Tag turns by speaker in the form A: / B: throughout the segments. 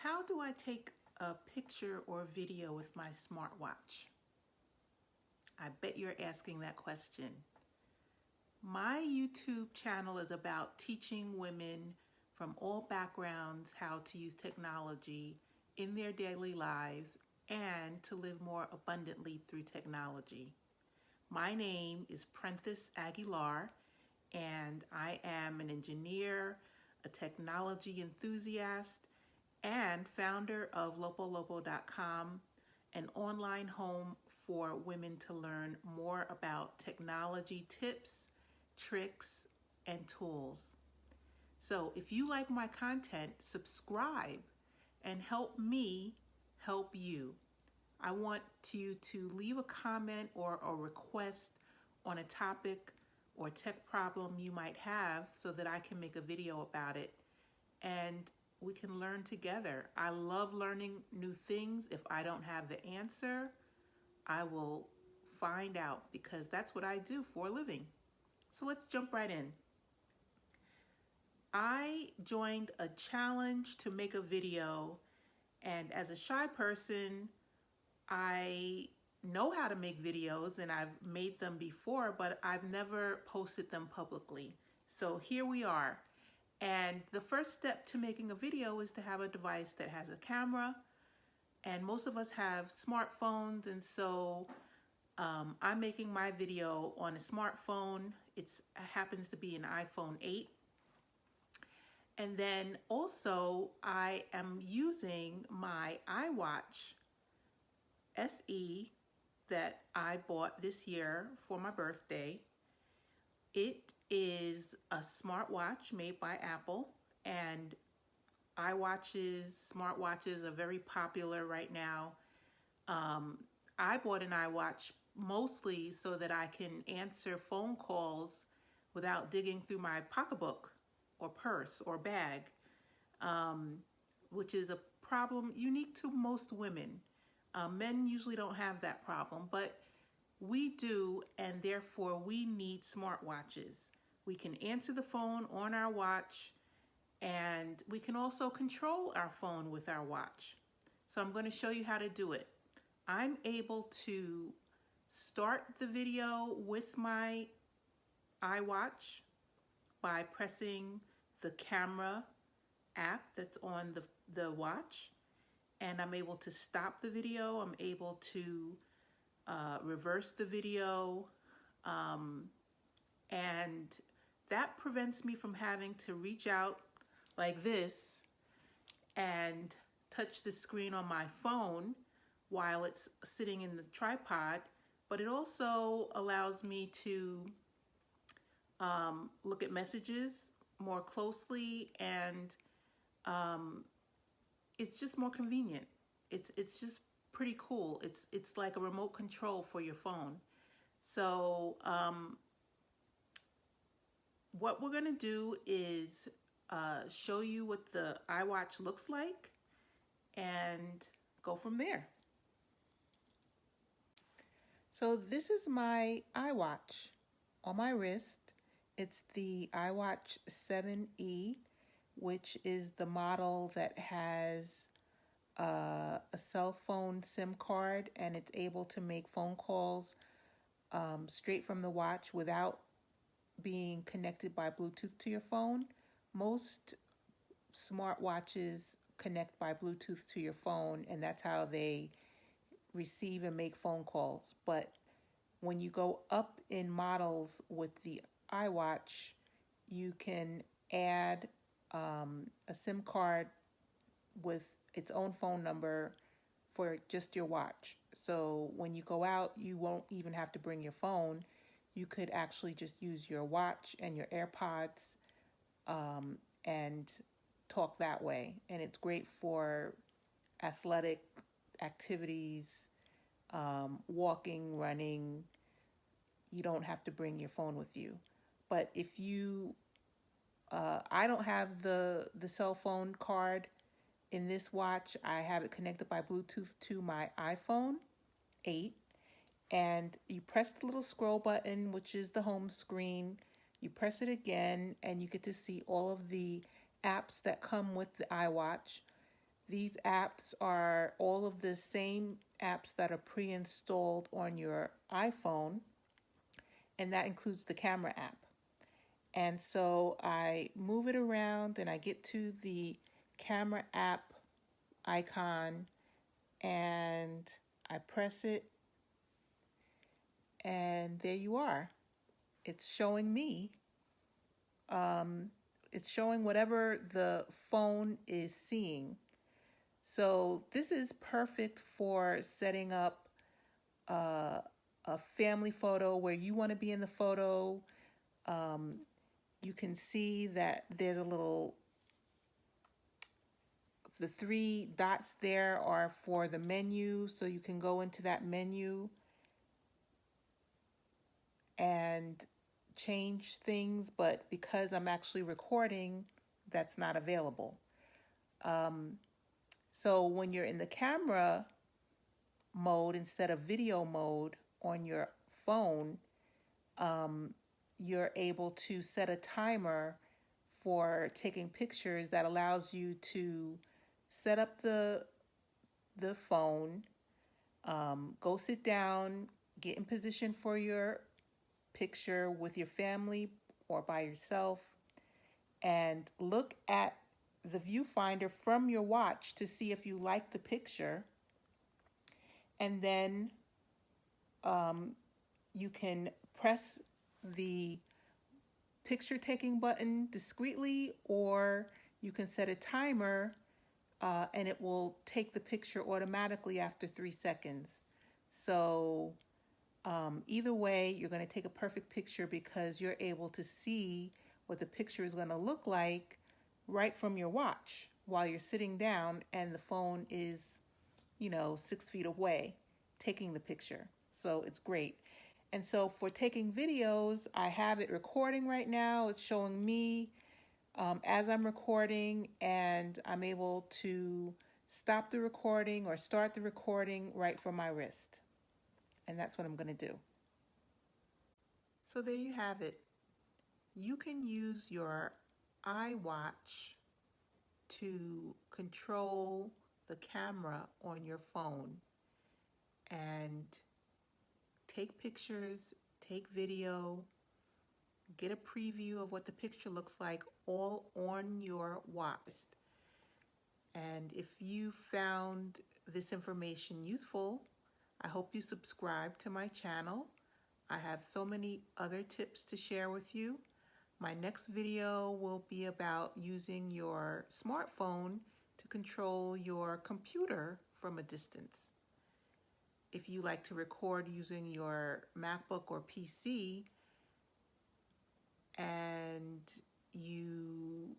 A: How do I take a picture or video with my smartwatch? I bet you're asking that question. My YouTube channel is about teaching women from all backgrounds how to use technology in their daily lives and to live more abundantly through technology. My name is Prenthis Aguilar, and I am an engineer, a technology enthusiast, and founder of lopolopo.com, an online home for women to learn more about technology tips, tricks, and tools. So if you like my content, subscribe and help me help you. I want you to leave a comment or a request on a topic or tech problem you might have so that I can make a video about it and we can learn together. I love learning new things. If I don't have the answer, I will find out because that's what I do for a living. So let's jump right in. I joined a challenge to make a video, and as a shy person, I know how to make videos and I've made them before, but I've never posted them publicly. So here we are. And the first step to making a video is to have a device that has a camera. And most of us have smartphones, and so I'm making my video on a smartphone. It happens to be an iPhone 8. And then also I am using my iWatch SE that I bought this year for my birthday. It is a smartwatch made by Apple, and smartwatches are very popular right now. I bought an iWatch mostly so that I can answer phone calls without digging through my pocketbook or purse or bag, which is a problem unique to most women. Men usually don't have that problem, but we do, and therefore we need smartwatches. We can answer the phone on our watch, and we can also control our phone with our watch. So I'm going to show you how to do it. I'm able to start the video with my iWatch by pressing the camera app that's on the watch, and I'm able to stop the video. I'm able to reverse the video, and that prevents me from having to reach out like this and touch the screen on my phone while it's sitting in the tripod, but it also allows me to look at messages more closely, and it's just more convenient. It's just pretty cool. It's like a remote control for your phone. So what we're gonna do is show you what the iWatch looks like and go from there. So this is my iWatch on my wrist. It's the iWatch 7E, which is the model that has a cell phone SIM card, and it's able to make phone calls straight from the watch without being connected by Bluetooth to your phone. Most smartwatches connect by Bluetooth to your phone, and that's how they receive and make phone calls. But when you go up in models with the iWatch, you can add a SIM card with its own phone number for just your watch. So when you go out, you won't even have to bring your phone. You could actually just use your watch and your AirPods and talk that way. And it's great for athletic activities, walking, running. You don't have to bring your phone with you. But if you, I don't have the cell phone card in this watch. I have it connected by Bluetooth to my iPhone 8. And you press the little scroll button, which is the home screen. You press it again, and you get to see all of the apps that come with the iWatch. These apps are all of the same apps that are pre-installed on your iPhone, and that includes the camera app. And so I move it around and I get to the camera app icon and I press it, and there you are. It's showing me, it's showing whatever the phone is seeing. So this is perfect for setting up a family photo where you want to be in the photo. You can see that there's the 3 dots there are for the menu, so you can go into that menu and change things, but because I'm actually recording, that's not available. So when you're in the camera mode instead of video mode on your phone, you're able to set a timer for taking pictures that allows you to set up the phone, go sit down, get in position for your picture with your family or by yourself, and look at the viewfinder from your watch to see if you like the picture. And then you can press the picture taking button discreetly, or you can set a timer and it will take the picture automatically after 3 seconds. So either way, you're going to take a perfect picture because you're able to see what the picture is going to look like right from your watch while you're sitting down and the phone is, 6 feet away taking the picture. So it's great. And so for taking videos, I have it recording right now. It's showing me as I'm recording, and I'm able to stop the recording or start the recording right from my wrist. And that's what I'm going to do. So there you have it. You can use your iWatch to control the camera on your phone and take pictures, take video, get a preview of what the picture looks like all on your watch. And if you found this information useful, I hope you subscribe to my channel. I have so many other tips to share with you. My next video will be about using your smartphone to control your computer from a distance. If you like to record using your MacBook or PC and you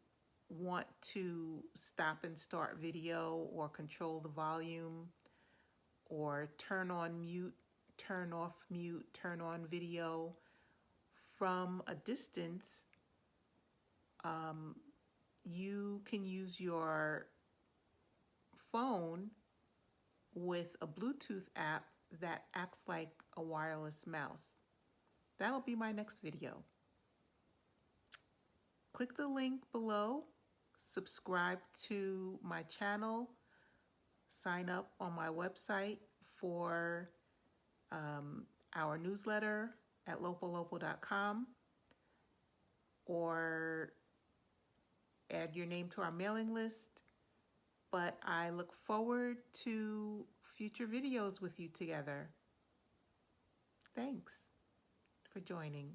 A: want to stop and start video or control the volume or turn on mute, turn off mute, turn on video from a distance, you can use your phone with a Bluetooth app that acts like a wireless mouse. That'll be my next video. Click the link below, subscribe to my channel, sign up on my website for our newsletter at lopolopo.com, or add your name to our mailing list. But I look forward to future videos with you together. Thanks for joining.